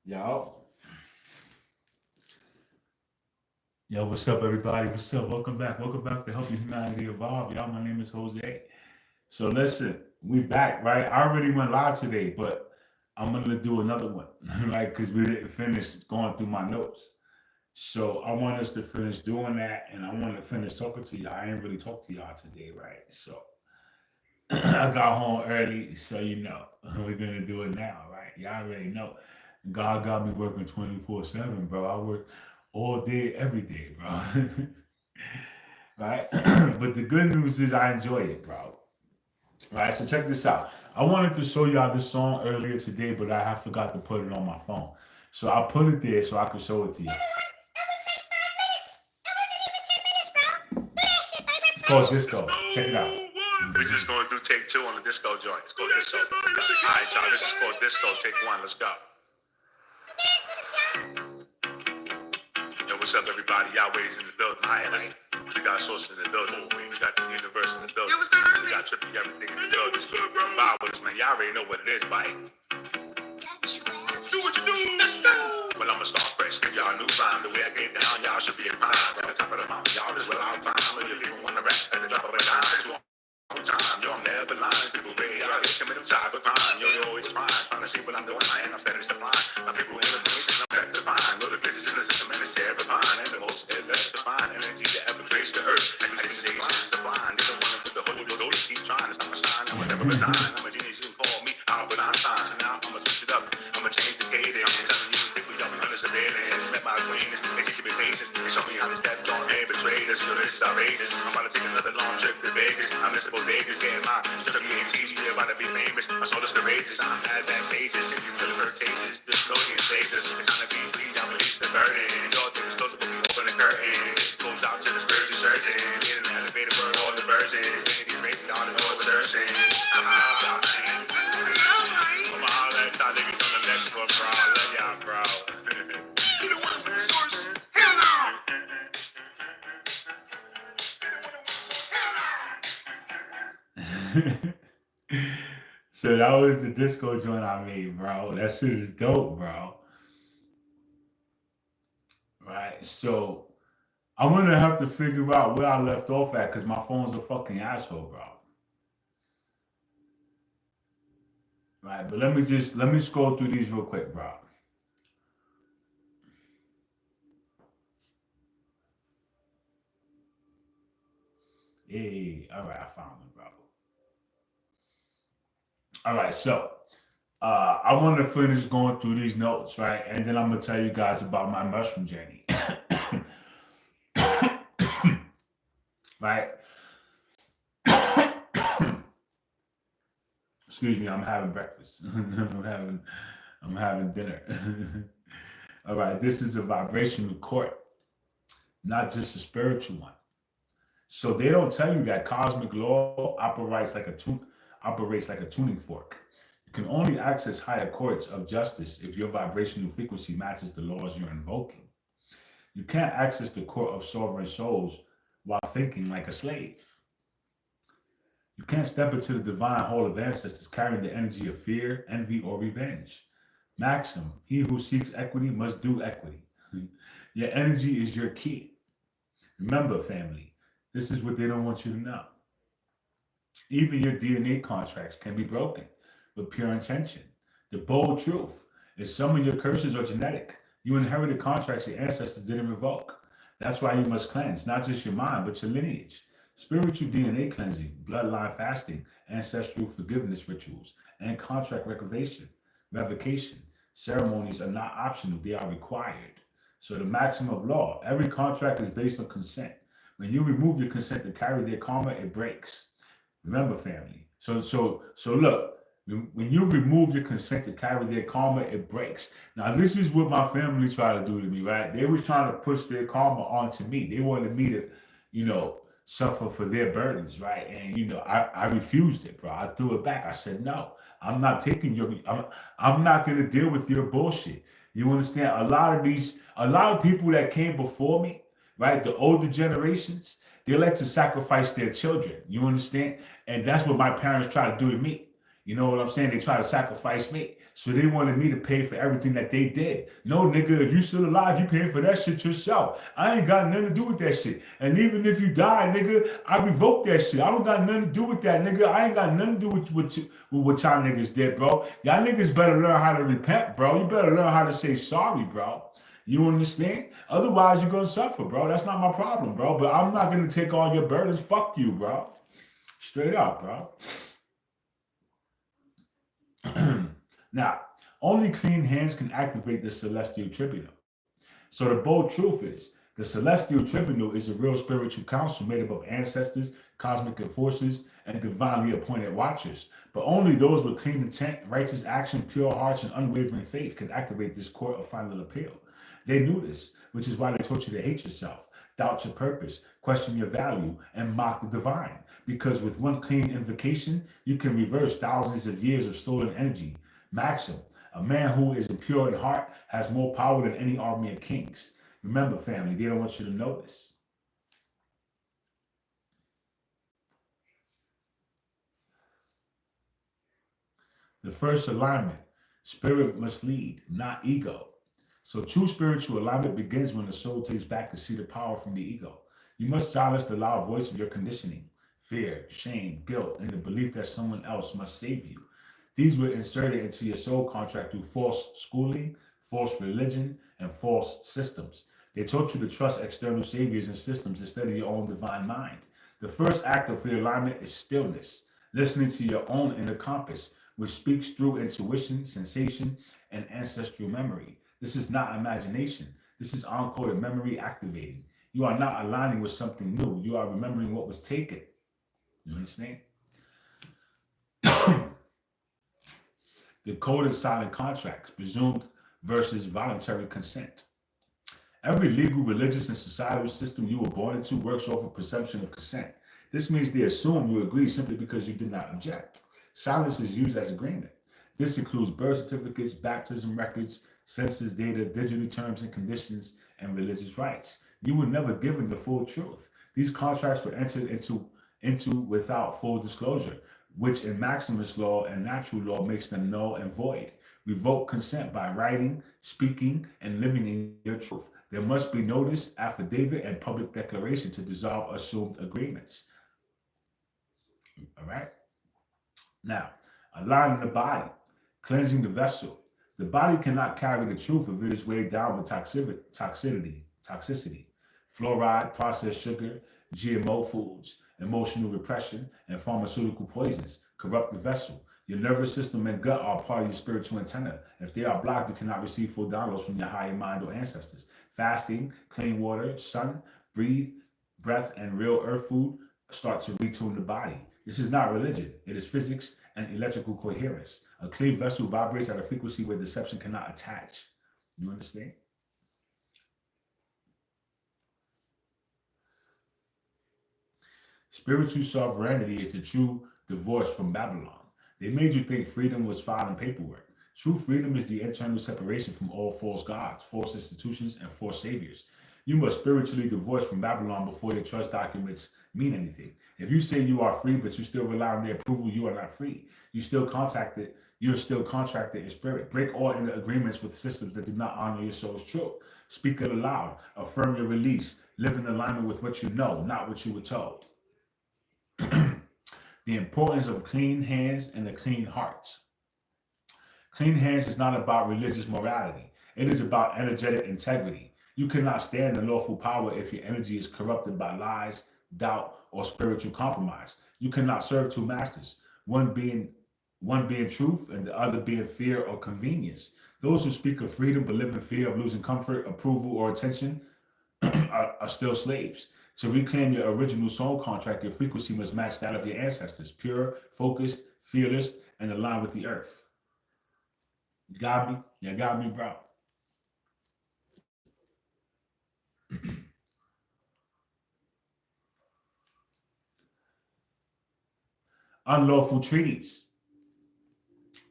Yo, yo, what's up, everybody? What's up? Welcome back. Welcome back to Helping Humanity Evolve. Y'all, my name is Jose. So listen, we back, right? I already went live today, but I'm gonna do another one, right? Because we didn't finish going through my notes. So I want us to finish doing that, and I want to finish talking to y'all. I ain't really talked to y'all today, right? So I got home early, so we're gonna do it now, right? Y'all already know. God got me working 24/7, bro. I work all day, every day, bro. Right? But the good news is I enjoy it, bro. Right? So check this out. I wanted to show y'all this song earlier today, but I have forgot to put it on my phone. So I put it there so I could show it to you. It's called Disco. Check it out. We're just going to do take two on the disco joint. It's called disco. All right, y'all. This is for disco. Take one. Let's go. Yo, what's up, everybody? Yahweh's in the building. All right. We got Source in the building. We got the universe in the building. We got trippy everything in the building. Vibe with us, man. Y'all already know what it is, bye. Do what you do. Let's go. Well, I'm going to start fresh. Give y'all a new rhyme. The way I get down, y'all should be in prime. At the top of the mountain, y'all is where I'm fine. I know you people want to rap at the drop of a dime. Time, yo, I'm never lying. People ready out here committing cyber crime. Yo, you're always trying to see what I'm doing. I ain't upset, it's a fine. My people in the place, I'm back to fine. Little bitches in the system, and it's terrifying. And the most electrifying energy that ever graced the earth. And you say it's divine. They don't want to put the Holy Ghost, keep trying to stop my shine. I would never resign. I'm a genius, you can call me Albert Einstein. So now I'm gonna switch it up. I'm gonna change the cadence. I'm telling you, people, y'all be under surveillance. Let my acquaintance, they teach me patience. They show me how to step on and betray us. So this is outrageous. I'm about to take another long trip to Vegas. I'm missing Vegas, getting my WATs, we about to be famous. My soul is courageous, I'm advantageous. If you feel flirtatious, just know you saves us. It's time to be free, y'all release the burden. All things close, but we open the curtain. This goes out to the spiritual surgeon. In an elevator for all the virgins. Any race, y'all is all searching. I'm out, I'm all that y'all niggas on the next one, bro. I love y'all, bro. You don't want to source? Hell no! So that was the disco joint I made, bro. That shit is dope, bro. Right. So I'm gonna have to figure out where I left off at because my phone's a fucking asshole, bro. Right. But let me scroll through these real quick, bro. Hey, all right, I found them, bro. All right, so I want to finish going through these notes, right? And then I'm gonna tell you guys about my mushroom journey. Right? Excuse me, I'm having breakfast. I'm having dinner. All right, this is a vibrational court, not just a spiritual one. So they don't tell you that cosmic law operates like a tuning fork. You can only access higher courts of justice if your vibrational frequency matches the laws you're invoking. You can't access the court of sovereign souls while thinking like a slave. You can't step into the divine hall of ancestors carrying the energy of fear, envy, or revenge. Maxim, he who seeks equity must do equity. Your energy is your key. Remember, family, this is what they don't want you to know. Even your DNA contracts can be broken with pure intention. The bold truth is some of your curses are genetic. You inherited contracts your ancestors didn't revoke. That's why you must cleanse not just your mind, but your lineage. Spiritual DNA cleansing, bloodline fasting, ancestral forgiveness rituals, and contract revocation ceremonies are not optional, they are required. So the maxim of law, every contract is based on consent. When you remove your consent to carry their karma, it breaks. Remember, family. So look, when you remove your consent to carry their karma, it breaks. Now, this is what my family tried to do to me, right? They was trying to push their karma onto me. They wanted me to, suffer for their burdens, right? And I refused it, bro. I threw it back. I said, no, I'm not taking I'm not gonna deal with your bullshit. You understand? A lot of people that came before me, right? The older generations, they like to sacrifice their children. You understand? And that's what my parents try to do to me. You know what I'm saying? They try to sacrifice me. So they wanted me to pay for everything that they did. No, nigga, if you still alive, you paying for that shit yourself. I ain't got nothing to do with that shit. And even if you die, nigga, I revoke that shit. I don't got nothing to do with that, nigga. I ain't got nothing to do with what y'all niggas did, bro. Y'all niggas better learn how to repent, bro. You better learn how to say sorry, bro. You understand? Otherwise, you're going to suffer, bro. That's not my problem, bro. But I'm not going to take all your burdens. Fuck you, bro. Straight up, bro. Now, only clean hands can activate the celestial tribunal. So the bold truth is, the celestial tribunal is a real spiritual council made up of ancestors, cosmic forces, and divinely appointed watchers. But only those with clean intent, righteous action, pure hearts, and unwavering faith can activate this court of final appeal. They knew this, which is why they taught you to hate yourself, doubt your purpose, question your value, and mock the divine. Because with one clean invocation, you can reverse thousands of years of stolen energy. Maxim, a man who is pure in heart has more power than any army of kings. Remember, family, they don't want you to know this. The first alignment, spirit must lead, not ego. So true spiritual alignment begins when the soul takes back a seat of power from the ego. You must silence the loud voice of your conditioning, fear, shame, guilt, and the belief that someone else must save you. These were inserted into your soul contract through false schooling, false religion, and false systems. They taught you to trust external saviors and systems instead of your own divine mind. The first act of realignment is stillness, listening to your own inner compass, which speaks through intuition, sensation, and ancestral memory. This is not imagination. This is encoded memory activating. You are not aligning with something new. You are remembering what was taken. You understand? The coded silent contracts, presumed versus voluntary consent. Every legal, religious, and societal system you were born into works off a presumption of consent. This means they assume you agree simply because you did not object. Silence is used as agreement. This includes birth certificates, baptism records, census data, digital terms and conditions, and religious rights. You were never given the full truth. These contracts were entered into without full disclosure, which in Maximus law and natural law makes them null and void. Revoke consent by writing, speaking, and living in your truth. There must be notice, affidavit, and public declaration to dissolve assumed agreements. All right? Now, aligning the body, cleansing the vessel. The body cannot carry the truth if it is weighed down with toxicity, fluoride, processed sugar, GMO foods, emotional repression, and pharmaceutical poisons corrupt the vessel. Your nervous system and gut are part of your spiritual antenna. If they are blocked, you cannot receive full downloads from your higher mind or ancestors. Fasting, clean water, sun, breath, and real earth food start to retune the body. This is not religion. It is physics and electrical coherence. A clean vessel vibrates at a frequency where deception cannot attach. You understand? Spiritual sovereignty is the true divorce from Babylon. They made you think freedom was filing paperwork. True freedom is the internal separation from all false gods, false institutions, and false saviors. You must spiritually divorce from Babylon before your trust documents mean anything. If you say you are free, but you still rely on their approval, you are not free. You're still contracted in spirit. Break all inner agreements with systems that do not honor your soul's truth. Speak it aloud. Affirm your release. Live in alignment with what you know, not what you were told. The importance of clean hands and a clean heart. Clean hands is not about religious morality. It is about energetic integrity. You cannot stand in lawful power if your energy is corrupted by lies, doubt, or spiritual compromise. You cannot serve two masters, one being truth and the other being fear or convenience. Those who speak of freedom but live in fear of losing comfort, approval, or attention are still slaves. To reclaim your original soul contract, your frequency must match that of your ancestors, pure, focused, fearless, and aligned with the earth. You got me? You got me, bro. Unlawful treaties.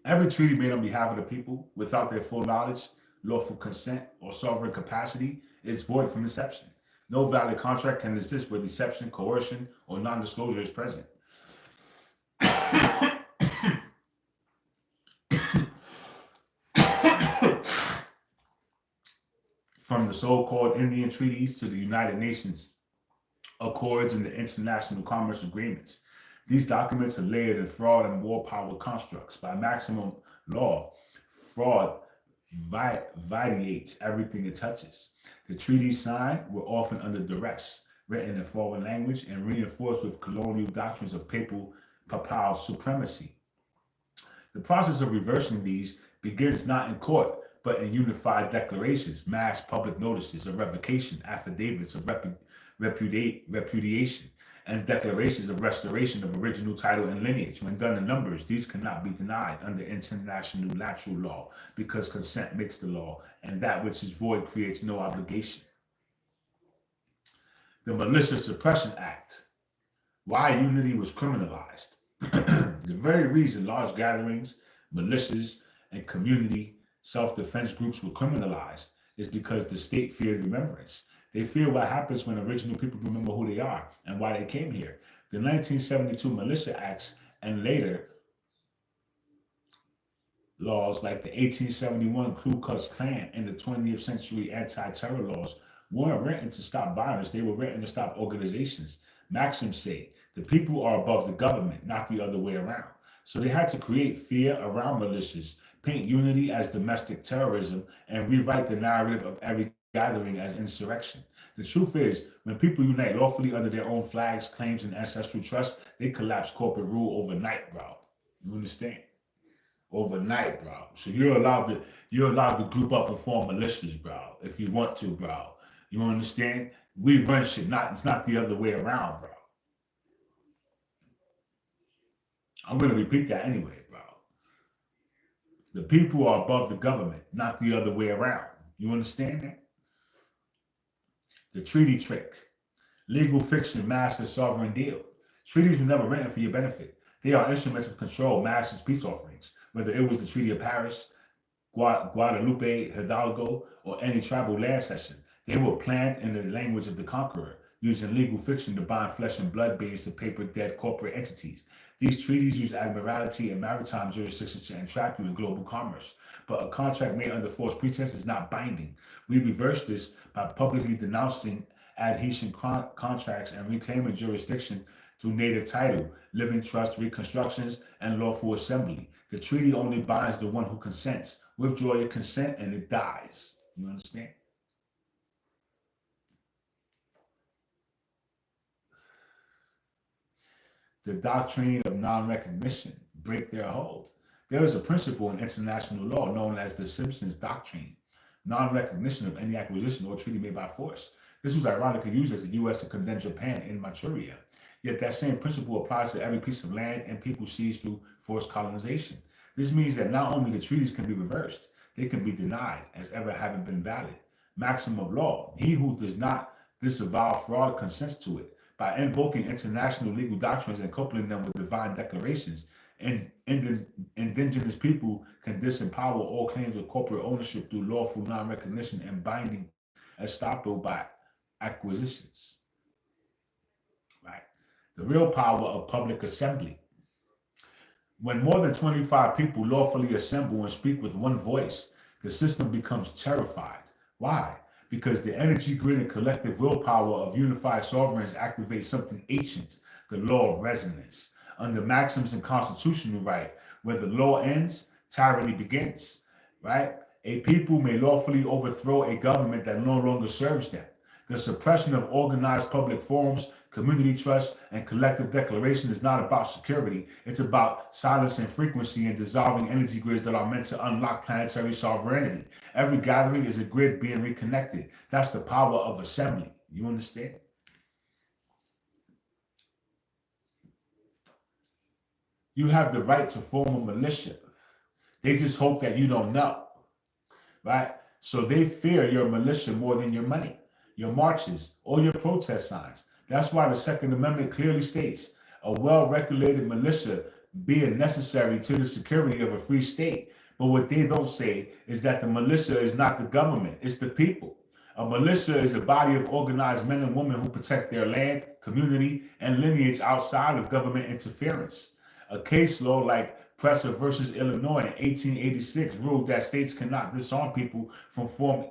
Every treaty made on behalf of the people without their full knowledge, lawful consent, or sovereign capacity is void from inception. No valid contract can exist where deception, coercion, or non-disclosure is present. From the so-called Indian treaties to the United Nations Accords and the international commerce agreements. These documents are layered in fraud and war power constructs. By maximum law, fraud vitiates everything it touches. The treaties signed were often under duress, written in foreign language, and reinforced with colonial doctrines of papal supremacy. The process of reversing these begins not in court, but in unified declarations, mass public notices of revocation, affidavits of repudiation, and declarations of restoration of original title and lineage. When done in numbers, these cannot be denied under international natural law because consent makes the law, and that which is void creates no obligation. The Militia Suppression Act. Why unity was criminalized. The very reason large gatherings, militias, and community self-defense groups were criminalized is because the state feared remembrance. They fear what happens when original people remember who they are and why they came here. The 1972 Militia Acts and later laws like the 1871 Ku Klux Klan and the 20th century anti-terror laws weren't written to stop violence. They were written to stop organizations. Maxims say the people are above the government, not the other way around. So they had to create fear around militias, paint unity as domestic terrorism, and rewrite the narrative of every gathering as insurrection. The truth is, when people unite lawfully under their own flags, claims, and ancestral trust, they collapse corporate rule overnight, bro. You understand? Overnight, bro. So you're allowed to group up and form militias, bro, if you want to, bro. You understand? We run shit, it's not the other way around, bro. I'm gonna repeat that anyway, bro. The people are above the government, not the other way around. You understand that? The treaty trick. Legal fiction mask a sovereign deal. Treaties were never written for your benefit. They are instruments of control, masked as peace offerings. Whether it was the Treaty of Paris, Guadalupe Hidalgo, or any tribal land cession, they were planned in the language of the conqueror, using legal fiction to bind flesh and blood beings to paper-dead corporate entities. These treaties use admiralty and maritime jurisdictions to entrap you in global commerce. But a contract made under false pretense is not binding. We reverse this by publicly denouncing adhesion contracts and reclaiming jurisdiction through native title, living trust reconstructions, and lawful assembly. The treaty only binds the one who consents. Withdraw your consent and it dies. You understand? The doctrine of non-recognition, break their hold. There is a principle in international law known as the Simpsons Doctrine, non-recognition of any acquisition or treaty made by force. This was ironically used as the U.S. to condemn Japan in Manchuria. Yet that same principle applies to every piece of land and people seized through forced colonization. This means that not only the treaties can be reversed, they can be denied as ever having been valid. Maxim of law, he who does not disavow fraud consents to it. By invoking international legal doctrines and coupling them with divine declarations, and indigenous people can disempower all claims of corporate ownership through lawful non-recognition and binding estoppel by acquisitions. Right? The real power of public assembly. When more than 25 people lawfully assemble and speak with one voice, the system becomes terrified. Why? Because the energy grid and collective willpower of unified sovereigns activates something ancient, the law of resonance. Under maxims and constitutional right, where the law ends, tyranny begins, right? A people may lawfully overthrow a government that no longer serves them. The suppression of organized public forums, community trust, and collective declaration is not about security. It's about silencing frequency and dissolving energy grids that are meant to unlock planetary sovereignty. Every gathering is a grid being reconnected. That's the power of assembly. You understand? You have the right to form a militia. They just hope that you don't know, right? So they fear your militia more than your money, your marches, or your protest signs. That's why the Second Amendment clearly states a well-regulated militia being necessary to the security of a free state. But what they don't say is that the militia is not the government, it's the people. A militia is a body of organized men and women who protect their land, community, and lineage outside of government interference. A case law like Presser versus Illinois in 1886 ruled that states cannot disarm people from forming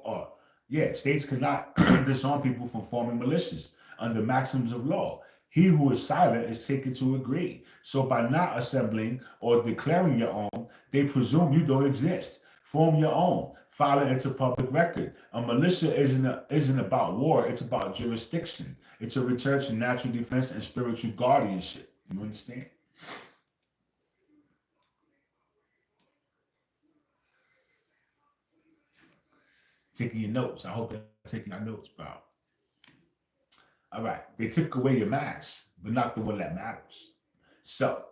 Yeah, states cannot disarm people from forming militias under maxims of law. He who is silent is taken to agree. So by not assembling or declaring your own, they presume you don't exist. Form your own. File it into public record. A militia isn't about war. It's about jurisdiction. It's a return to natural defense and spiritual guardianship. You understand? Taking your notes. I hope you're taking your notes, bro. All right. They took away your mask, but not the one that matters. So,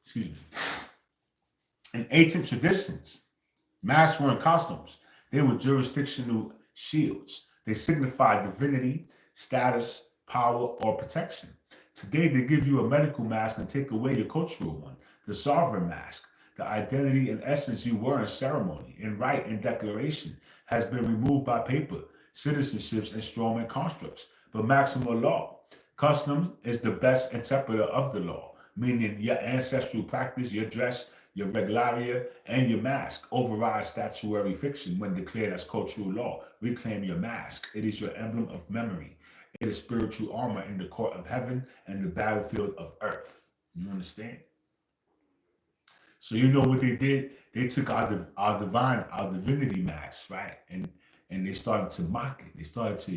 excuse me. In ancient traditions, masks weren't costumes. They were jurisdictional shields. They signified divinity, status, power, or protection. Today, they give you a medical mask and take away your cultural one, the sovereign mask. The identity and essence you were in ceremony, in rite, and declaration has been removed by paper, citizenships, and strawman constructs. But maximal law, customs is the best interpreter of the law, meaning your ancestral practice, your dress, your regularia, and your mask override statutory fiction when declared as cultural law. Reclaim your mask. It is your emblem of memory. It is spiritual armor in the court of heaven and the battlefield of earth. You understand? So you know what they did? They took our divinity mask, right? And they started to mock it. They started to,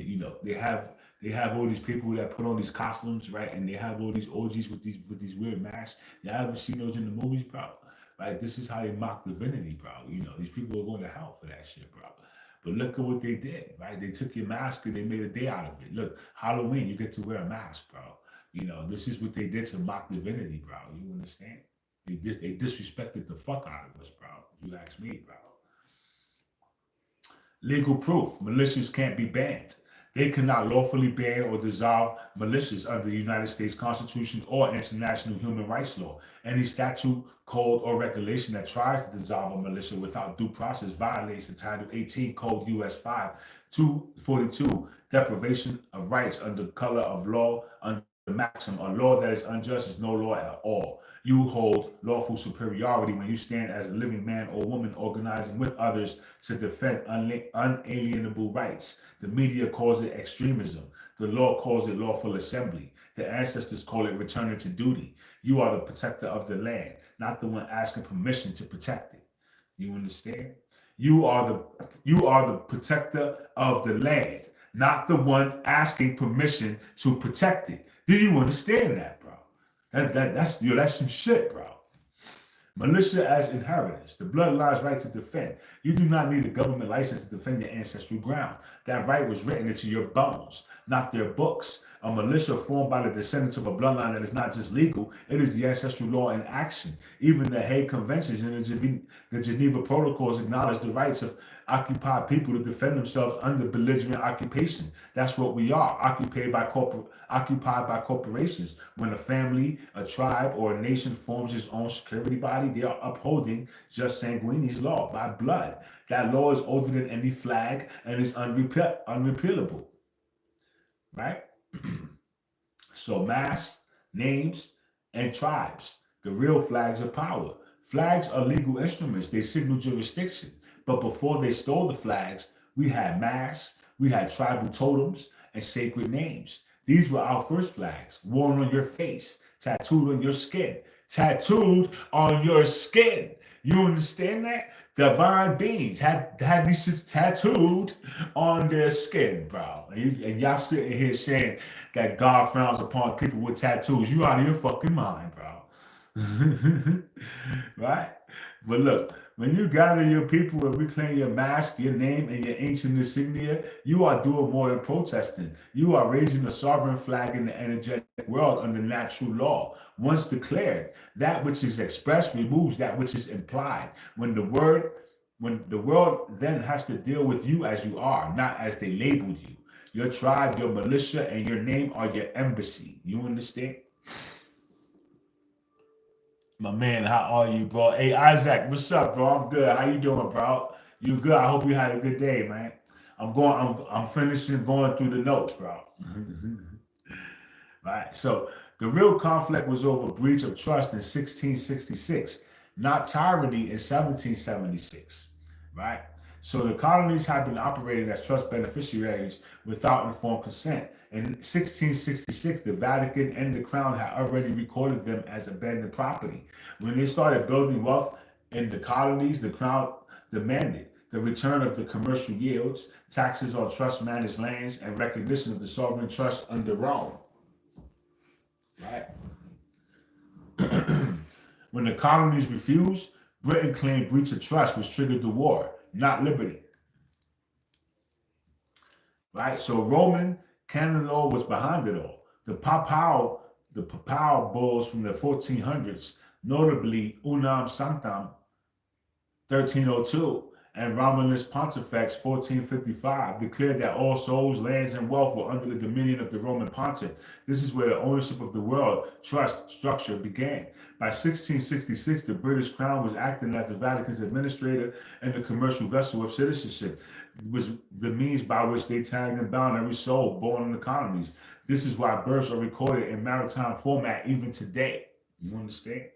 they have all these people that put on these costumes, right? And they have all these orgies with these weird masks. You haven't seen those in the movies, bro? Right? This is how they mock divinity, bro. These people are going to hell for that shit, bro. But look at what they did, right? They took your mask and they made a day out of it. Look, Halloween, you get to wear a mask, bro. This is what they did to mock divinity, bro. You understand? They disrespected the fuck out of us, bro. You ask me, bro. Legal proof. Militias can't be banned. They cannot lawfully ban or dissolve militias under the United States Constitution or international human rights law. Any statute, code, or regulation that tries to dissolve a militia without due process violates the Title 18 Code U.S. 5 242, deprivation of rights under color of law, under the maxim. A law that is unjust is no law at all. You hold lawful superiority when you stand as a living man or woman organizing with others to defend unalienable rights. The media calls it extremism. The law calls it lawful assembly. The ancestors call it returning to duty. You are the protector of the land, not the one asking permission to protect it. You understand? You are the protector of the land, not the one asking permission to protect it. Do you understand that, bro? That's some shit, bro. Militia as inheritance. The bloodline's right to defend. You do not need a government license to defend your ancestral ground. That right was written into your bones, not their books. A militia formed by the descendants of a bloodline that is not just legal, it is the ancestral law in action. Even the Hague Conventions and the Geneva Protocols acknowledge the rights of occupied people to defend themselves under belligerent occupation. That's what we are, occupied by corporations. When a family, a tribe, or a nation forms its own security body, they are upholding just sanguinis law by blood. That law is older than any flag and is unrepealable, right? So mass, names, and tribes, the real flags of power. Flags are legal instruments. They signal jurisdiction. But before they stole the flags, we had masks, we had tribal totems, and sacred names. These were our first flags, worn on your face, tattooed on your skin. Tattooed on your skin. You understand that? Divine beings had these shits tattooed on their skin, bro. And y'all sitting here saying that God frowns upon people with tattoos. You out of your fucking mind, bro. Right? But look, when you gather your people and reclaim your mask, your name, and your ancient insignia, you are doing more than protesting. You are raising a sovereign flag in the energetic world under natural law. Once declared, that which is expressed removes that which is implied. When the world then has to deal with you as you are, not as they labeled you. Your tribe, your militia, and your name are your embassy. You understand? My man, how are you, bro? Hey, Isaac, what's up, bro? I'm good. How you doing, bro? You good? I hope you had a good day, man. I'm finishing going through the notes, bro. right? So the real conflict was over breach of trust in 1666, not tyranny in 1776, right? So the colonies had been operating as trust beneficiaries without informed consent. In 1666, the Vatican and the Crown had already recorded them as abandoned property. When they started building wealth in the colonies, the Crown demanded the return of the commercial yields, taxes on trust managed lands, and recognition of the sovereign trust under Rome. Right? When the colonies refused, Britain claimed breach of trust, which triggered the war, not liberty. Right? So Roman canon law was behind it all. The papal bulls from the 1400s, notably Unam Sanctam 1302 and Romulus Pontifex 1455, declared that all souls, lands, and wealth were under the dominion of the Roman Pontiff. This is where the ownership of the world trust structure began. By 1666, the British Crown was acting as the Vatican's administrator and the commercial vessel of citizenship. It was the means by which they tagged and bound every soul born in the colonies. This is why births are recorded in maritime format even today. You understand?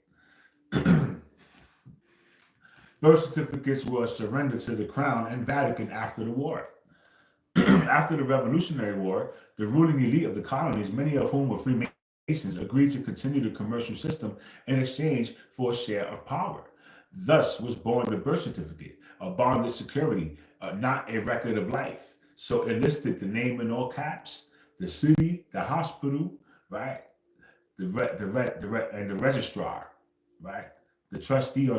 Birth certificates were surrendered to the Crown and Vatican after the war. After the Revolutionary War, the ruling elite of the colonies, many of whom were Freemasons, agreed to continue the commercial system in exchange for a share of power. Thus was born the birth certificate, a bonded security, not a record of life. So it listed the name in all caps, the city, the hospital, right, and the registrar, right, the trustee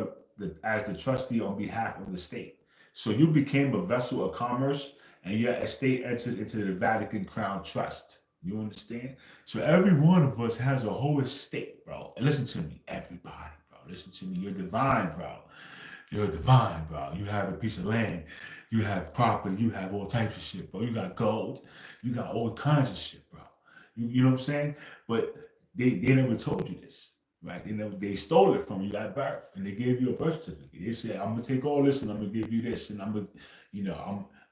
as the trustee on behalf of the state. So you became a vessel of commerce and your estate entered into the Vatican Crown Trust. You understand? So every one of us has a whole estate, bro. And listen to me, everybody, bro. Listen to me. You're divine, bro. You're divine, bro. You have a piece of land. You have property. You have all types of shit, bro. You got gold. You got all kinds of shit, bro. You know what I'm saying? But they never told you this. Right, they stole it from you at birth, and they gave you a birth certificate. They said, "I'm gonna take all this, and I'm gonna give you this, and I'm gonna,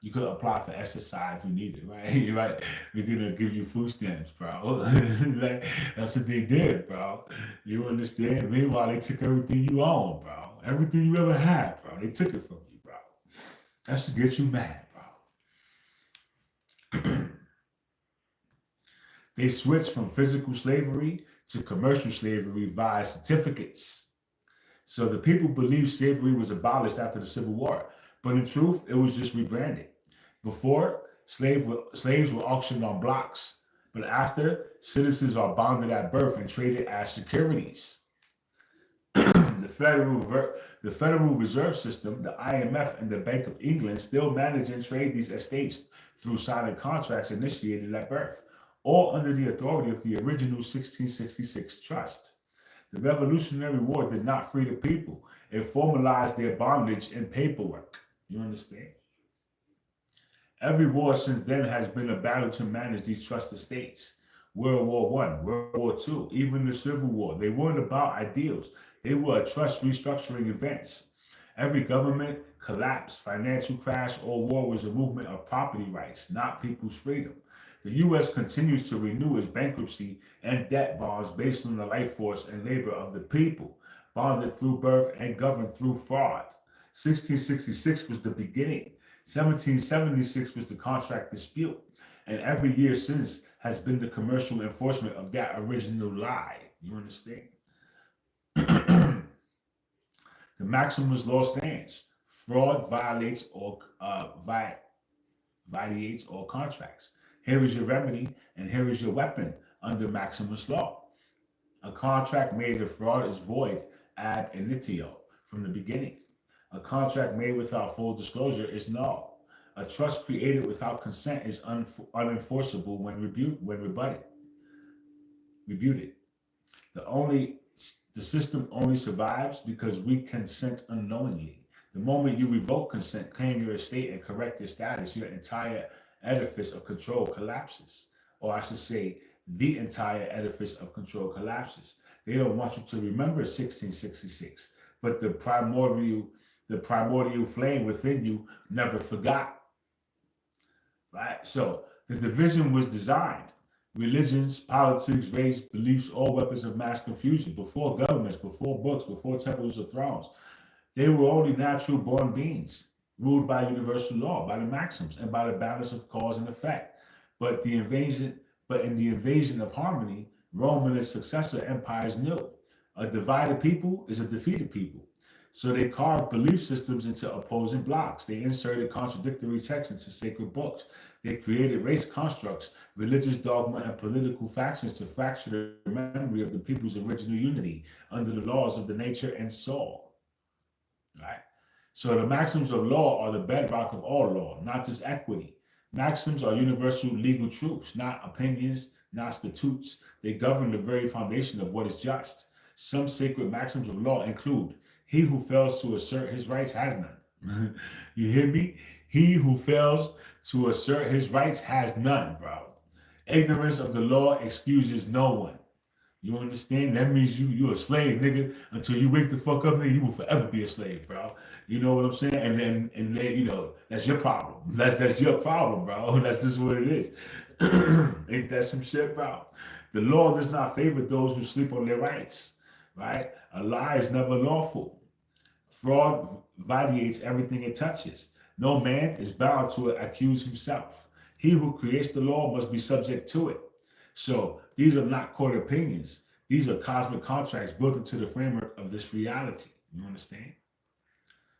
you could apply for SSI if you need it, right? Right? We're gonna give you food stamps, bro. Like, that's what they did, bro. You understand? Meanwhile, they took everything you own, bro. Everything you ever had, bro. They took it from you, bro. That should get you mad, bro. They switched from physical slavery to commercial slavery via certificates. So the people believed slavery was abolished after the Civil War, but in truth, it was just rebranded. Before, slaves were auctioned on blocks, but after, citizens are bonded at birth and traded as securities. The Federal Reserve System, the IMF, and the Bank of England still manage and trade these estates through signing contracts initiated at birth, all under the authority of the original 1666 trust. The Revolutionary War did not free the people. It formalized their bondage in paperwork. You understand? Every war since then has been a battle to manage these trust estates. World War I, World War II, even the Civil War. They weren't about ideals. They were trust restructuring events. Every government collapse, financial crash, or war was a movement of property rights, not people's freedom. The U.S. continues to renew its bankruptcy and debt bonds based on the life force and labor of the people, bonded through birth and governed through fraud. 1666 was the beginning. 1776 was the contract dispute. And every year since has been the commercial enforcement of that original lie. You understand? The Maximus law stands. Fraud violates all contracts. Here is your remedy, and here is your weapon under Maximus law. A contract made of fraud is void ab initio, from the beginning. A contract made without full disclosure is null. A trust created without consent is unenforceable when rebutted. The system only survives because we consent unknowingly. The moment you revoke consent, claim your estate, and correct your status, your entire edifice of control collapses. Or I should say, the entire edifice of control collapses. They don't want you to remember 1666, but the primordial flame within you never forgot. Right? So the division was designed. religions, politics, race, beliefs, all weapons of mass confusion. Before governments, before books, before temples or thrones, they were only natural born beings, ruled by universal law, by the maxims, and by the balance of cause and effect. But the invasion, but in the invasion of harmony, Rome and its successor empires knew a divided people is a defeated people. So they carved belief systems into opposing blocks. They inserted contradictory texts into sacred books. They created race constructs, religious dogma, and political factions to fracture the memory of the people's original unity under the laws of the nature and soul. Right? So the maxims of law are the bedrock of all law, not just equity. Maxims are universal legal truths, not opinions, not statutes. They govern the very foundation of what is just. Some sacred maxims of law include: he who fails to assert his rights has none. You hear me? He who fails to assert his rights has none, bro. Ignorance of the law excuses no one. You understand? That means you a slave, nigga. Until you wake the fuck up, nigga, you will forever be a slave, bro. You know what I'm saying? And then that's your problem. That's your problem, bro. That's just what it is. Ain't that some shit, bro? The law does not favor those who sleep on their rights, right? A lie is never lawful. Fraud vitiates everything it touches. No man is bound to accuse himself. He who creates the law must be subject to it. So these are not court opinions. These are cosmic contracts built into the framework of this reality. You understand?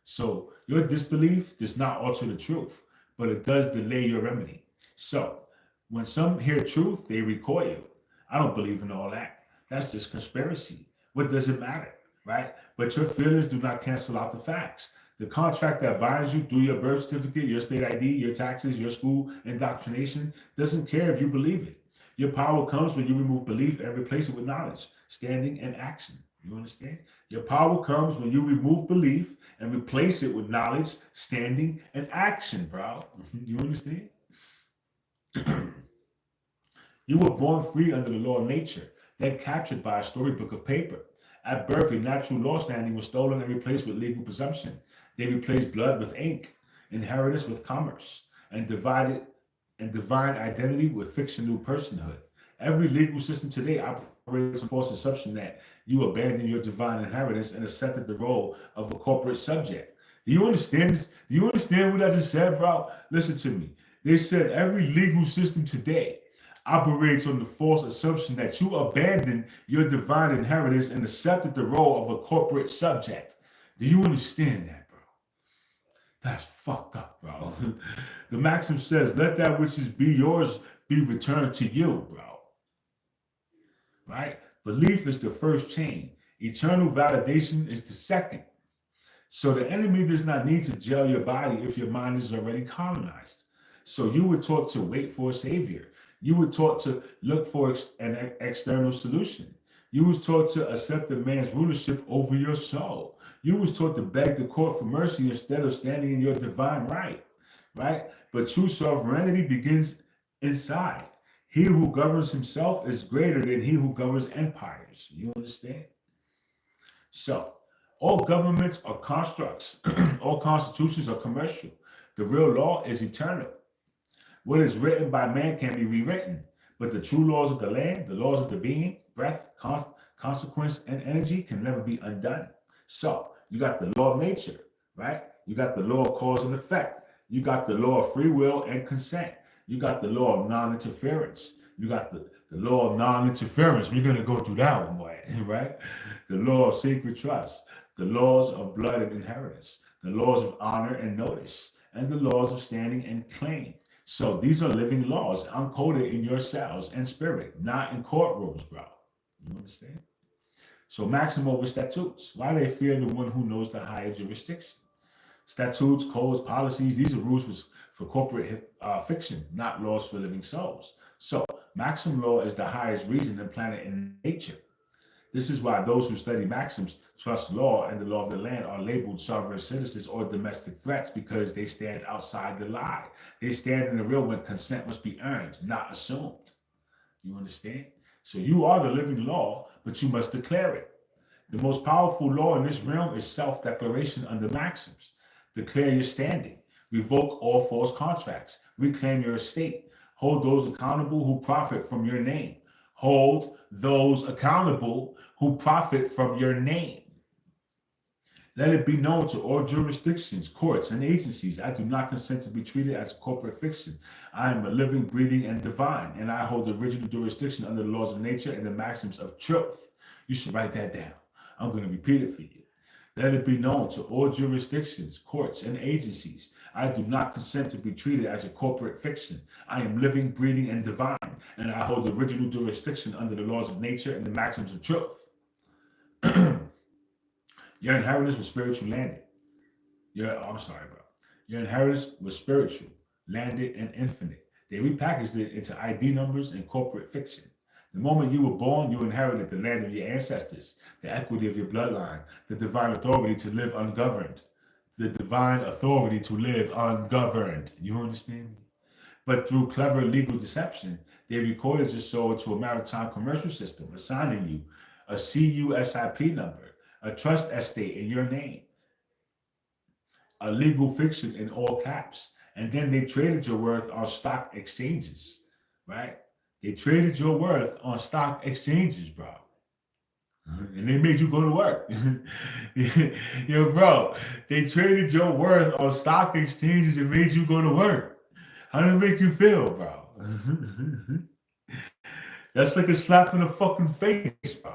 So your disbelief does not alter the truth, but it does delay your remedy. So when some hear truth, they recoil. I don't believe in all that. That's just conspiracy. What does it matter, right? But your feelings do not cancel out the facts. The contract that binds you through your birth certificate, your state ID, your taxes, your school indoctrination doesn't care if you believe it. Your power comes when you remove belief and replace it with knowledge, standing, and action. You understand? Your power comes when you remove belief and replace it with knowledge, standing, and action, bro. You understand? You were born free under the law of nature, then captured by a storybook of paper. At birth, a natural law standing was stolen and replaced with legal presumption. They replaced blood with ink, inheritance with commerce, and divine identity with fictional personhood. Every legal system today operates on false assumption that you abandon your divine inheritance and accepted the role of a corporate subject. Do you understand this? Do you understand what I just said, bro? Listen to me. They said every legal system today operates on the false assumption that you abandon your divine inheritance and accepted the role of a corporate subject. Do you understand that, bro? That's fucked up, bro. The maxim says, let that which is be yours be returned to you, bro. Right? Belief is the first chain. Eternal validation is the second. So the enemy does not need to jail your body if your mind is already colonized. So you were taught to wait for a savior. You were taught to look for an external solution. You was taught to accept a man's rulership over your soul. You was taught to beg the court for mercy instead of standing in your divine right, right? But true sovereignty begins inside. He who governs himself is greater than he who governs empires. You understand? So, all governments are constructs. All constitutions are commercial. The real law is eternal. What is written by man can be rewritten, but the true laws of the land, the laws of the being, breath, consequence, and energy can never be undone. So, you got the law of nature, right? You got the law of cause and effect. You got the law of free will and consent. You got the law of non-interference. You got the law of non-interference. We're going to go through that one, boy, right? The law of sacred trust, the laws of blood and inheritance, the laws of honor and notice, and the laws of standing and claim. So these are living laws encoded in your cells and spirit, not in courtrooms, bro. You understand? So maxim over statutes. Why they fear the one who knows the higher jurisdiction? Statutes, codes, policies, these are rules for corporate fiction, not laws for living souls. So maxim law is the highest reason and planet in nature. This is why those who study maxims trust law and the law of the land are labeled sovereign citizens or domestic threats because they stand outside the lie. They stand in the real when consent must be earned, not assumed. You understand? So you are the living law, but you must declare it. The most powerful law in this realm is self-declaration under maxims. Declare your standing. Revoke all false contracts. Reclaim your estate. Hold those accountable who profit from your name. Hold those accountable who profit from your name. Let it be known to all jurisdictions, courts, and agencies, I do not consent to be treated as a corporate fiction. I am a living, breathing, and divine, and I hold original jurisdiction under the laws of nature and the maxims of truth. You should write that down. I'm going to repeat it for you. Let it be known to all jurisdictions, courts, and agencies, I do not consent to be treated as a corporate fiction. I am living, breathing, and divine, and I hold original jurisdiction under the laws of nature and the maxims of truth. Your inheritance was spiritual landed. Your inheritance was spiritual, landed, and infinite. They repackaged it into ID numbers and corporate fiction. The moment you were born, you inherited the land of your ancestors, the equity of your bloodline, the divine authority to live ungoverned. The divine authority to live ungoverned. You understand me? But through clever legal deception, they recorded your soul to a maritime commercial system, assigning you a CUSIP number, a trust estate in your name, a legal fiction in all caps. And then they traded your worth on stock exchanges, right? They traded your worth on stock exchanges, bro. And they made you go to work. Yo, bro, they traded your worth on stock exchanges and made you go to work. How did it make you feel, bro? That's like a slap in the fucking face, bro.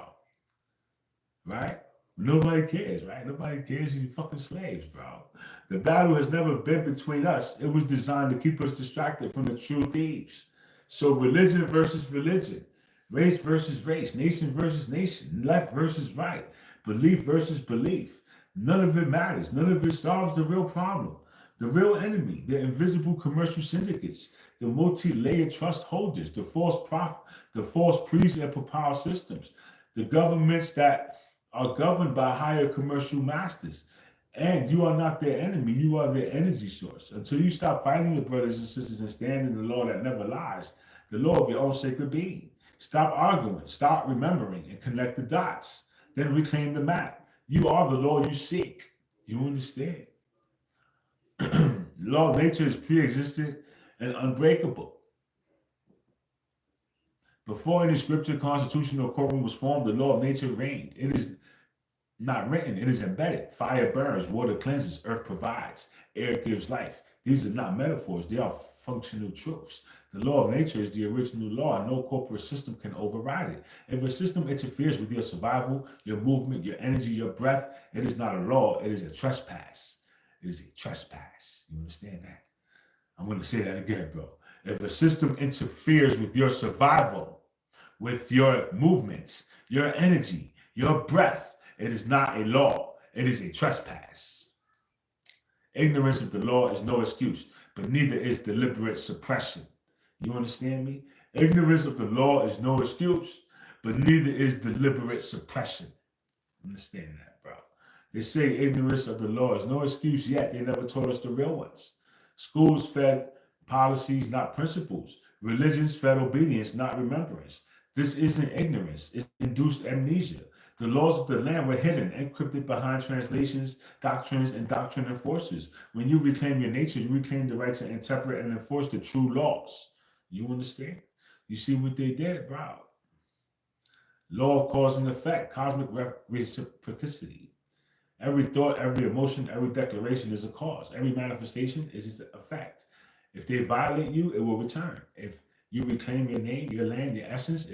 Right? Nobody cares, right? Nobody cares. You fucking slaves, bro. The battle has never been between us. It was designed to keep us distracted from the true thieves. So religion versus religion, race versus race, nation versus nation, left versus right, belief versus belief. None of it matters. None of it solves the real problem. The real enemy, the invisible commercial syndicates, the multi-layered trust holders, the false priests and power systems, the governments that are governed by higher commercial masters. And you are not their enemy, you are their energy source. Until you stop fighting your brothers and sisters and stand in the law that never lies, the law of your own sacred being. Stop arguing, start remembering, and connect the dots. Then reclaim the map. You are the law you seek. You understand? The law of nature is pre-existent and unbreakable. Before any scripture, constitution, or courtroom was formed, the law of nature reigned. It is not written, it is embedded. Fire burns, water cleanses, earth provides, air gives life. These are not metaphors, they are functional truths. The law of nature is the original law, and no corporate system can override it. If a system interferes with your survival, your movement, your energy, your breath, it is not a law, it is a trespass. It is a trespass. You understand that? I'm going to say that again, bro. If a system interferes with your survival, with your movements, your energy, your breath, it is not a law. It is a trespass. Ignorance of the law is no excuse, but neither is deliberate suppression. You understand me? Ignorance of the law is no excuse, but neither is deliberate suppression. Understand that, bro. They say ignorance of the law is no excuse, yet they never taught us the real ones. Schools fed policies, not principles. Religions fed obedience, not remembrance. This isn't ignorance, it's induced amnesia. The laws of the land were hidden, encrypted behind translations, doctrines, and doctrine enforcers. When you reclaim your nature, you reclaim the right to interpret and enforce the true laws. You understand? You see what they did, bro? Law of cause and effect, cosmic reciprocity. Every thought, every emotion, every declaration is a cause. Every manifestation is its effect. If they violate you, it will return. If you reclaim your name, your land, your essence,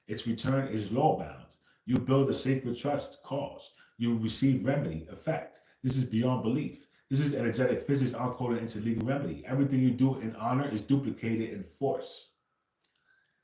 its return is law-bound. You build a sacred trust, cause. You receive remedy, effect. This is beyond belief. This is energetic physics encoded into legal remedy. Everything you do in honor is duplicated in force.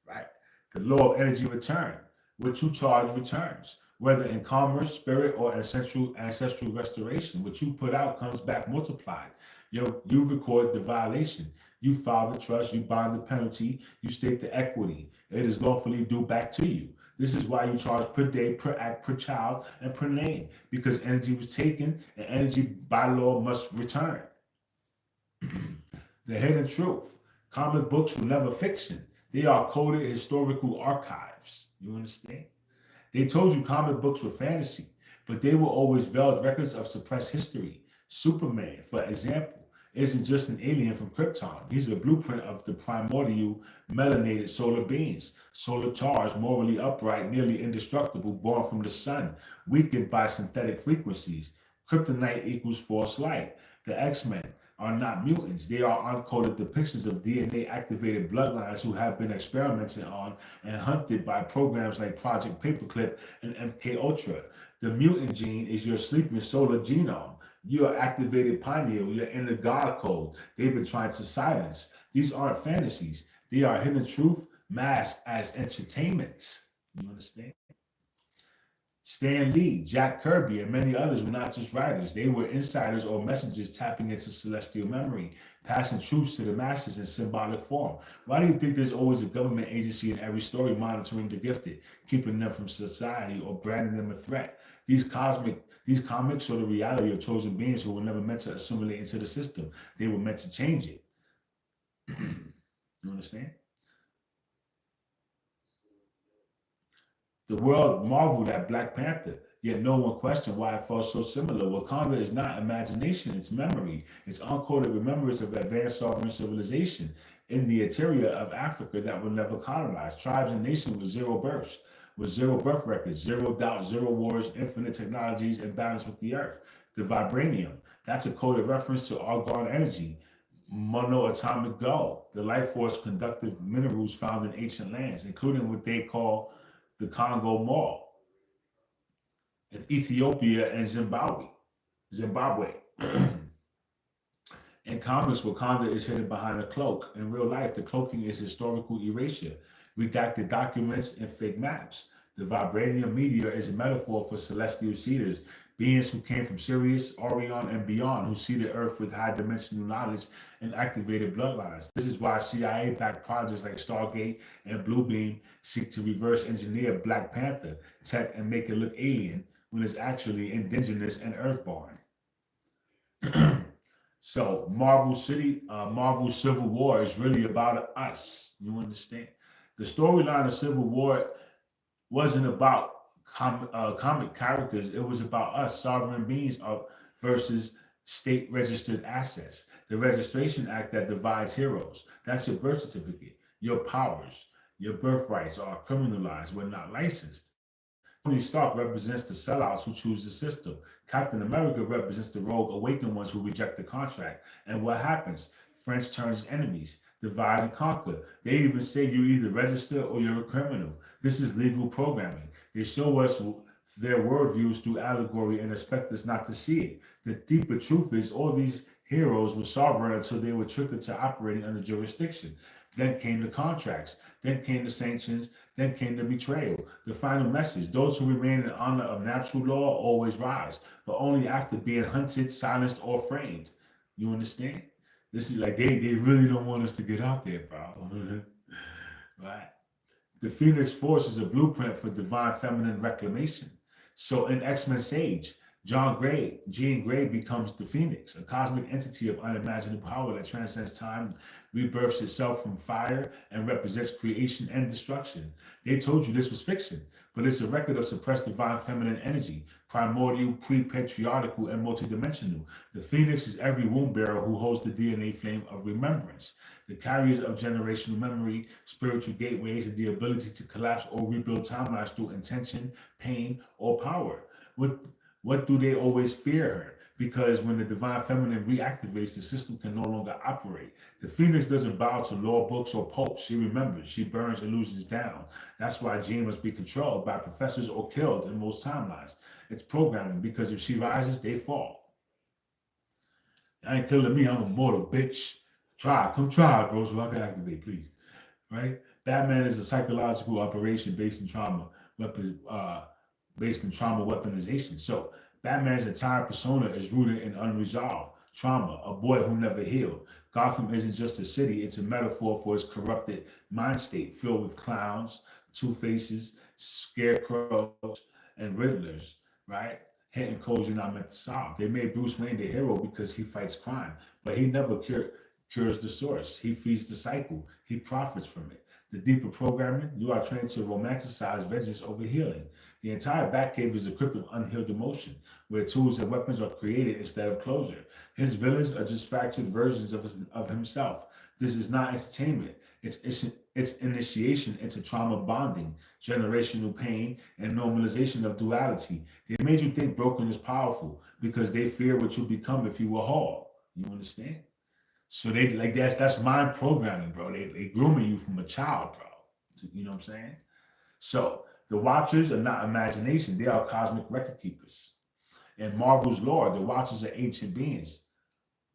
Right? The law of energy return. What you charge returns. Whether in commerce, spirit, or ancestral restoration, what you put out comes back multiplied. You record the violation. You file the trust. You bind the penalty. You state the equity. It is lawfully due back to you. This is why you charge per day, per act, per child, and per name, because energy was taken and energy by law must return. The hidden truth. Comic books were never fiction. They are coded historical archives. You understand? They told you comic books were fantasy, but they were always veiled records of suppressed history. Superman, for example, isn't just an alien from Krypton. He's a blueprint of the primordial melanated solar beings, solar charged, morally upright, nearly indestructible, born from the sun, weakened by synthetic frequencies. Kryptonite equals false light. The X-Men are not mutants. They are uncoded depictions of DNA-activated bloodlines who have been experimented on and hunted by programs like Project Paperclip and MK Ultra. The mutant gene is your sleeping solar genome. You're activated pineal. You're in the God code. They've been trying to silence. These aren't fantasies. They are hidden truth masked as entertainment. You understand? Stan Lee, Jack Kirby, and many others were not just writers. They were insiders or messengers tapping into celestial memory, passing truths to the masses in symbolic form. Why do you think there's always a government agency in every story monitoring the gifted, keeping them from society or branding them a threat? These comics are the reality of chosen beings who were never meant to assimilate into the system. They were meant to change it. You understand? The world marveled at Black Panther, yet no one questioned why it felt so similar. Wakanda is not imagination, it's memory. It's uncoded remembrance of advanced sovereign civilization in the interior of Africa that were never colonized. Tribes and nations with zero births, with zero birth records, zero doubt, zero wars, infinite technologies, and balance with the earth. The vibranium, that's a coded reference to argon energy, monoatomic gold, the life force conductive minerals found in ancient lands, including what they call the Congo Mall, in Ethiopia and Zimbabwe. In comics, Wakanda is hidden behind a cloak. In real life, the cloaking is historical erasure, redacted documents, and fake maps. The vibranium meteor is a metaphor for celestial seeders, beings who came from Sirius, Orion, and beyond, who seeded Earth with high dimensional knowledge and activated bloodlines. This is why CIA-backed projects like Stargate and Bluebeam seek to reverse engineer Black Panther tech and make it look alien when it's actually indigenous and earthborn. So Marvel Civil War is really about us. You understand? The storyline of Civil War wasn't about comic characters. It was about us, sovereign beings versus state registered assets. The Registration Act that divides heroes. That's your birth certificate. Your powers, your birthrights are criminalized when not licensed. Tony Stark represents the sellouts who choose the system. Captain America represents the rogue awakened ones who reject the contract. And what happens? Friends turns enemies. Divide and conquer. They even say you either register or you're a criminal. This is legal programming. They show us their worldviews through allegory and expect us not to see it. The deeper truth is all these heroes were sovereign until they were tricked into operating under jurisdiction. Then came the contracts. Then came the sanctions. Then came the betrayal. The final message: those who remain in honor of natural law always rise, but only after being hunted, silenced, or framed. You understand? This is like they really don't want us to get out there, bro. Right? The Phoenix Force is a blueprint for divine feminine reclamation. So in X-Men Sage, Jean Grey becomes the Phoenix, a cosmic entity of unimaginable power that transcends time, rebirths itself from fire, and represents creation and destruction. They told you this was fiction, but it's a record of suppressed divine feminine energy, primordial, pre-patriarchal, and multidimensional. The Phoenix is every womb bearer who holds the DNA flame of remembrance, the carriers of generational memory, spiritual gateways, and the ability to collapse or rebuild timelines through intention, pain, or power. What do they always fear her? Because when the divine feminine reactivates, the system can no longer operate. The Phoenix doesn't bow to law books or popes. She remembers. She burns illusions down. That's why Jean must be controlled by professors or killed in most timelines. It's programming, because if she rises, they fall. I ain't killing me. I'm immortal, bitch. Come try, bro, so I can activate, please. Right? Batman is a psychological operation based in trauma weaponization. So Batman's entire persona is rooted in unresolved trauma, a boy who never healed. Gotham isn't just a city, it's a metaphor for its corrupted mind state filled with clowns, Two-Faces, scarecrows, and riddlers, right? Hidden codes you're not meant to solve. They made Bruce Wayne the hero because he fights crime, but he never cures the source. He feeds the cycle. He profits from it. The deeper programming, you are trained to romanticize vengeance over healing. The entire Batcave is equipped with unhealed emotion, where tools and weapons are created instead of closure. His villains are just fractured versions of himself. This is not entertainment. It's initiation into trauma bonding, generational pain, and normalization of duality. They made you think broken is powerful because they fear what you become if you were whole. You understand? So they like that's mind programming, bro. They grooming you from a child, bro. You know what I'm saying? So the Watchers are not imagination; they are cosmic record keepers. In Marvel's lore, the Watchers are ancient beings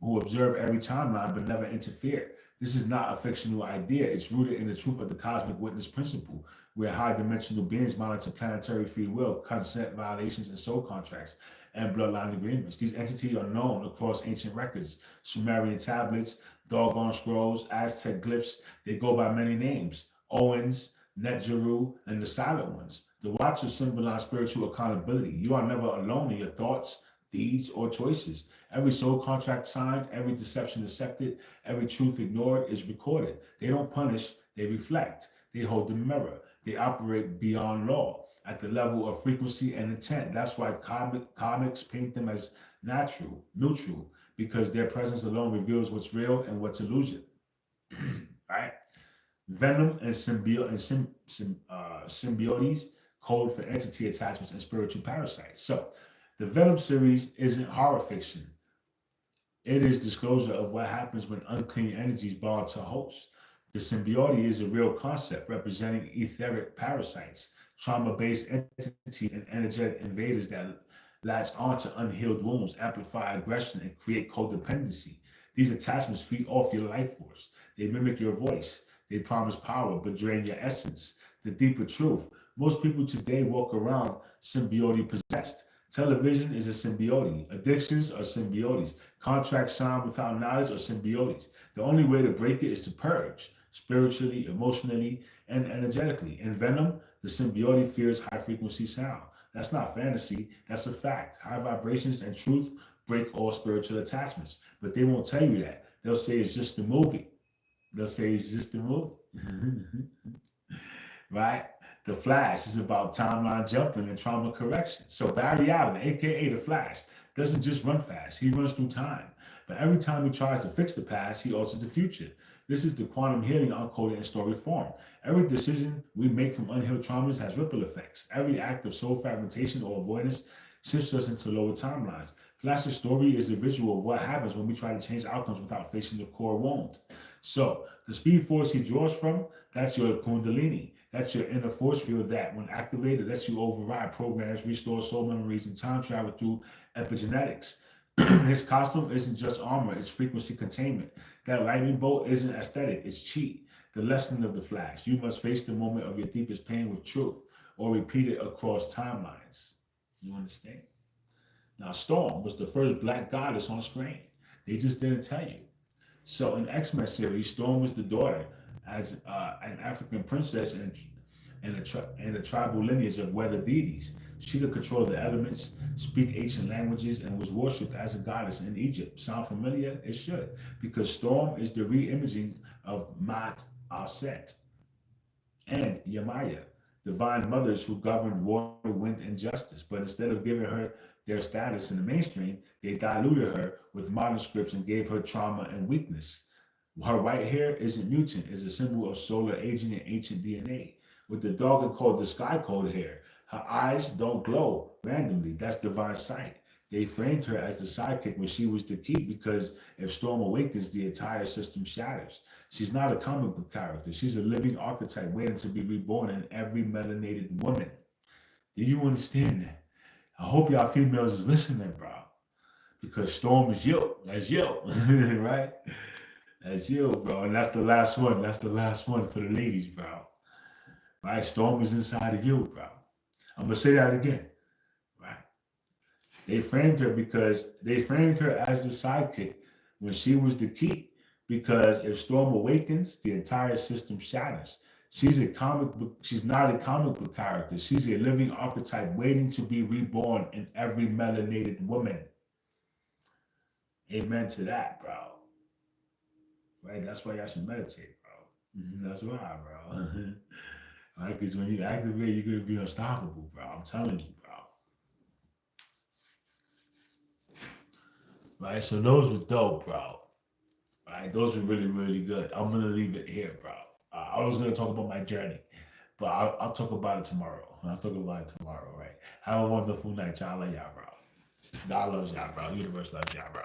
who observe every timeline but never interfere. This is not a fictional idea. It's rooted in the truth of the cosmic witness principle, where high dimensional beings monitor planetary free will, consent violations, and soul contracts, and bloodline agreements. These entities are known across ancient records, Sumerian tablets, doggone scrolls, Aztec glyphs. They go by many names: Owens, Netjeru, and the Silent Ones. The Watchers symbolize spiritual accountability. You are never alone in your thoughts, deeds, or choices. Every soul contract signed, every deception accepted, every truth ignored is recorded. They don't punish, they reflect. They hold the mirror. They operate beyond law at the level of frequency and intent. That's why comics paint them as neutral, because their presence alone reveals what's real and what's illusion. Right? Venom and symbiotes code for entity attachments and spiritual parasites. So, the Venom series isn't horror fiction. It is disclosure of what happens when unclean energies bond to hosts. The symbiote is a real concept representing etheric parasites, trauma-based entities, and energetic invaders that latch onto unhealed wounds, amplify aggression, and create codependency. These attachments feed off your life force. They mimic your voice. They promise power but drain your essence. The deeper truth: most people today walk around symbiote possessed. Television is a symbiote. Addictions are symbiotes. Contracts signed without knowledge are symbiotes. The only way to break it is to purge, spiritually, emotionally, and energetically. In Venom, the symbiote fears high frequency sound. That's not fantasy, that's a fact. High vibrations and truth break all spiritual attachments. But they won't tell you that. They'll say it's just a movie. They'll say it's just a movie. Right? The Flash is about timeline jumping and trauma correction. So Barry Allen, aka the Flash, doesn't just run fast, he runs through time. But every time he tries to fix the past, he alters the future. This is the quantum healing encoded in story form. Every decision we make from unhealed traumas has ripple effects. Every act of soul fragmentation or avoidance shifts us into lower timelines. Flash's story is a visual of what happens when we try to change outcomes without facing the core wound. So the speed force he draws from, that's your kundalini. That's your inner force field that, when activated, lets you override programs, restore soul memories, and time travel through epigenetics. His costume isn't just armor, it's frequency containment. That lightning bolt isn't aesthetic, it's cheat. The lesson of the Flash: you must face the moment of your deepest pain with truth, or repeat it across timelines. You understand? Now, Storm was the first black goddess on screen. They just didn't tell you. So in X-Men series, Storm was the daughter as an African princess in a tribal lineage of weather deities. She could control the elements, speak ancient languages, and was worshipped as a goddess in Egypt. Sound familiar? It should, because Storm is the re-imaging of Mat Aset and Yamaya, divine mothers who governed water, wind, and justice. But instead of giving her their status in the mainstream, they diluted her with modern scripts and gave her trauma and weakness. Her white hair isn't mutant, it's a symbol of solar aging and ancient DNA. With the dog called the sky code hair, her eyes don't glow randomly. That's divine sight. They framed her as the sidekick when she was the key, because if Storm awakens, the entire system shatters. She's not a comic book character. She's a living archetype waiting to be reborn in every melanated woman. Do you understand that? I hope y'all females is listening, bro. Because Storm is you. That's you. Right? That's you, bro. And that's the last one. That's the last one for the ladies, bro. Right? Storm is inside of you, bro. I'm going to say that again. Right? They framed her as the sidekick when she was the key. Because if Storm awakens, the entire system shatters. She's not a comic book character. She's a living archetype waiting to be reborn in every melanated woman. Amen to that, bro. Right? That's why y'all should meditate, bro. That's why, bro. Right? Because when you activate, you're gonna be unstoppable, bro. I'm telling you, bro. Right? So those were dope, bro. Right? Those were really, really good. I'm gonna leave it here, bro. I was gonna talk about my journey, but I'll talk about it tomorrow. I'll talk about it tomorrow, right? Have a wonderful night, y'all. I love y'all, bro. God loves y'all, bro. Universe loves y'all, bro.